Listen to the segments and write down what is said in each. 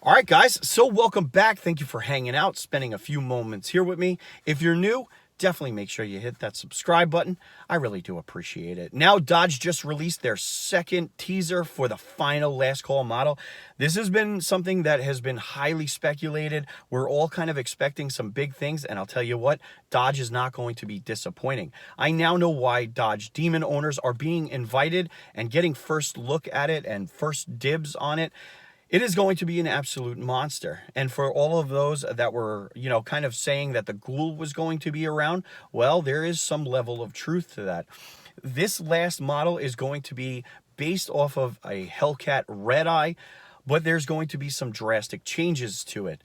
All right, guys, so welcome back. Thank you for hanging out, spending a few moments here with me. If you're new, definitely make sure you hit that subscribe button. I really do appreciate it. Now, Dodge just released their second teaser for the final last call model. This has been something that has been highly speculated. We're all kind of expecting some big things, and I'll tell you what, Dodge is not going to be disappointing. I now know why Dodge Demon owners are being invited and getting first look at it and first dibs on it. It is going to be an absolute monster. And for all of those that were, kind of saying that the Ghoul was going to be around, well, there is some level of truth to that. This last model is going to be based off of a Hellcat Redeye, but there's going to be some drastic changes to it.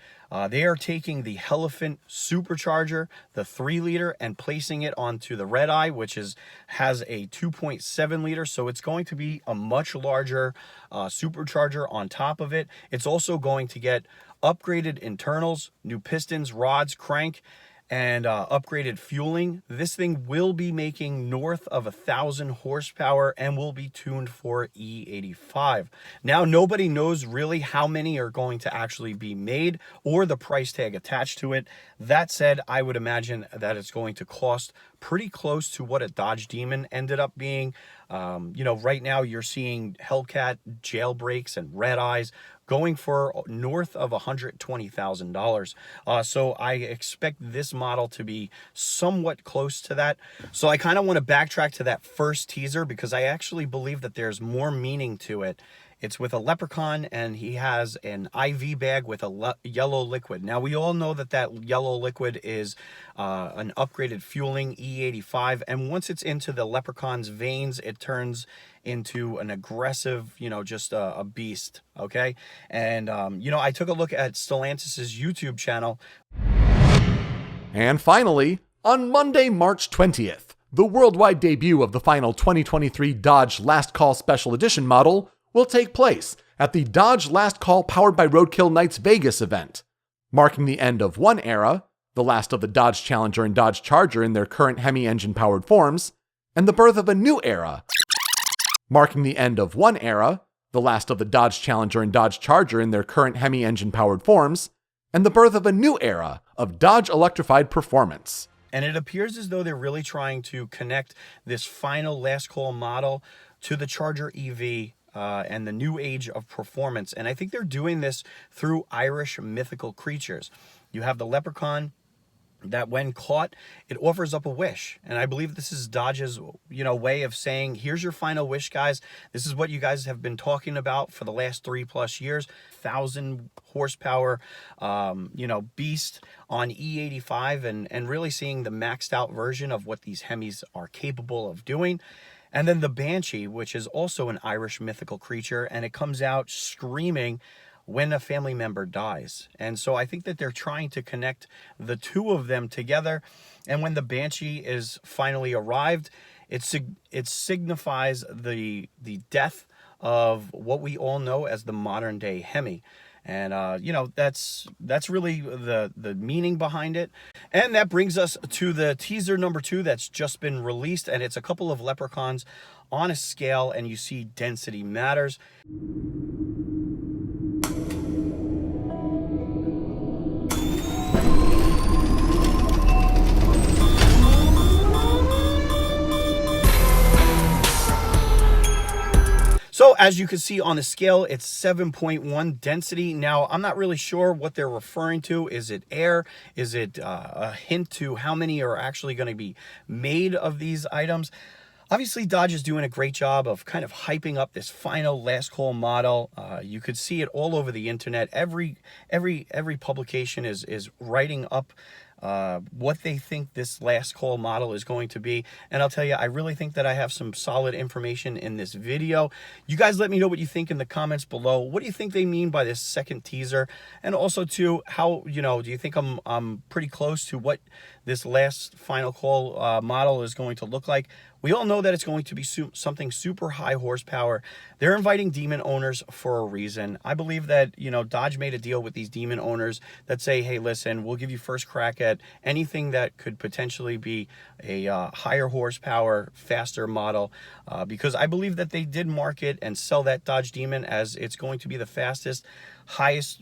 They are taking the Hellephant Supercharger, the 3-liter, and placing it onto the Redeye, which has a 2.7-liter. So it's going to be a much larger supercharger on top of it. It's also going to get upgraded internals, new pistons, rods, crank, and upgraded fueling. This thing will be making north of 1,000 horsepower and will be tuned for E85. Now, nobody knows really how many are going to actually be made or the price tag attached to it. That said, I would imagine that it's going to cost pretty close to what a Dodge Demon ended up being. Right now you're seeing Hellcat jailbreaks and Redeyes going for north of $120,000. So I expect this model to be somewhat close to that. So I kind of want to backtrack to that first teaser because I actually believe that there's more meaning to it. It's with a leprechaun, and he has an IV bag with a yellow liquid. Now, we all know that that yellow liquid is an upgraded fueling E85, and once it's into the leprechaun's veins, it turns into an aggressive, just a beast, okay? And, I took a look at Stellantis' YouTube channel. And finally, on Monday, March 20th, the worldwide debut of the final 2023 Dodge Last Call Special Edition model will take place at the Dodge Last Call Powered by Roadkill Nights Vegas event, marking the end of one era, the last of the Dodge Challenger and Dodge Charger in their current Hemi engine-powered forms, and the birth of a new era, marking the end of one era, the last of the Dodge Challenger and Dodge Charger in their current Hemi engine-powered forms, and the birth of a new era of Dodge electrified performance. And it appears as though they're really trying to connect this final last call model to the Charger EV and the new age of performance. And I think they're doing this through Irish mythical creatures. You have the leprechaun that when caught, it offers up a wish. And I believe this is Dodge's, way of saying, here's your final wish, guys. This is what you guys have been talking about for the last 3+ years. 1,000 horsepower, beast on E85 and really seeing the maxed out version of what these Hemis are capable of doing. And then the Banshee, which is also an Irish mythical creature, and it comes out screaming when a family member dies. And so I think that they're trying to connect the two of them together. And when the Banshee is finally arrived, it signifies the death of what we all know as the modern day Hemi. And, that's really the meaning behind it. And that brings us to the teaser number 2 that's just been released. And it's a couple of leprechauns on a scale, and you see density matters. So as you can see on the scale, it's 7.1 density. Now, I'm not really sure what they're referring to. Is it air? Is it a hint to how many are actually going to be made of these items? Obviously, Dodge is doing a great job of kind of hyping up this final last call model. You could see it all over the internet. Every publication is writing up what they think this last call model is going to be. And I'll tell you, I really think that I have some solid information in this video. You guys let me know what you think in the comments below. What do you think they mean by this second teaser? And also too, how, do you think I'm pretty close to what this last final call model is going to look like. We all know that it's going to be something super high horsepower. They're inviting Demon owners for a reason. I believe that, you know, Dodge made a deal with these Demon owners that say, hey, listen, we'll give you first crack at anything that could potentially be a higher horsepower, faster model, because I believe that they did market and sell that Dodge Demon as it's going to be the fastest, highest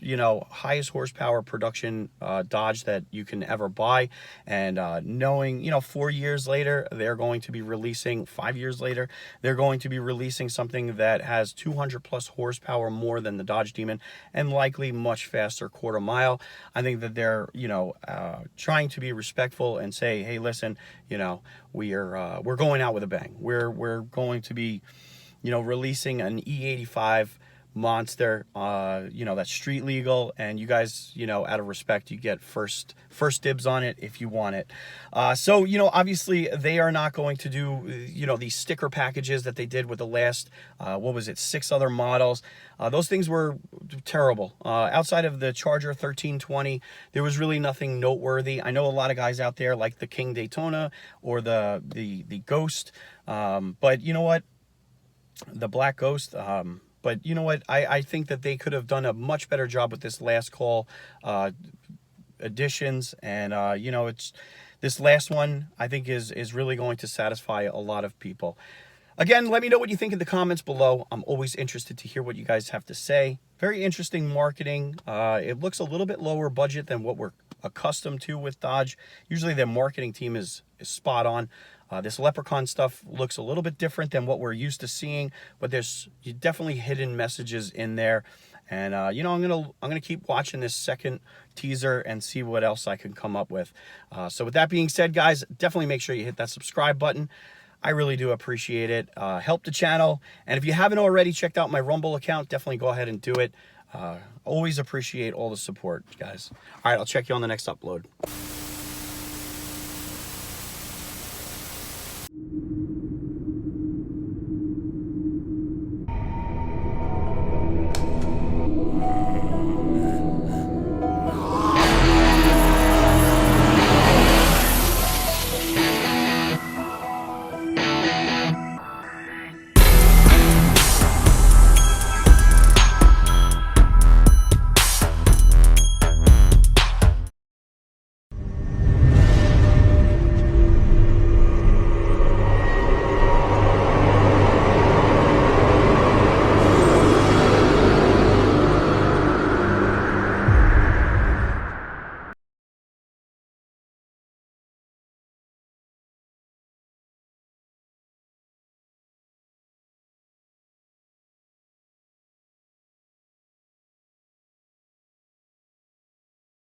horsepower production Dodge that you can ever buy. And knowing, you know, 4 years later, they're going to be releasing, 5 years later, they're going to be releasing something that has 200+ horsepower more than the Dodge Demon and likely much faster quarter mile. I think that they're, you know, trying to be respectful and say, hey, listen, you know, we're going out with a bang. We're going to be, you know, releasing an E85 monster, you know, that's street legal, and you guys, you know, out of respect, you get first dibs on it if you want it. So, you know, obviously they are not going to do, you know, these sticker packages that they did with the last, what was it, 6 other models. Those things were terrible. Outside of the Charger 1320, there was really nothing noteworthy. I know a lot of guys out there like the King Daytona or the Ghost, but you know what, the Black Ghost, but you know what? I think that they could have done a much better job with this last call additions. And, you know, it's this last one, I think, is really going to satisfy a lot of people. Again, let me know what you think in the comments below. I'm always interested to hear what you guys have to say. Very interesting marketing. It looks a little bit lower budget than what we're accustomed to with Dodge. Usually their marketing team is spot on. This Leprechaun stuff looks a little bit different than what we're used to seeing, but there's definitely hidden messages in there. And you know, I'm gonna keep watching this second teaser and see what else I can come up with. So with that being said, guys, definitely make sure you hit that subscribe button. I really do appreciate it. Help the channel, and if you haven't already checked out my Rumble account, definitely go ahead and do it. Always appreciate all the support, guys. All right, I'll check you on the next upload.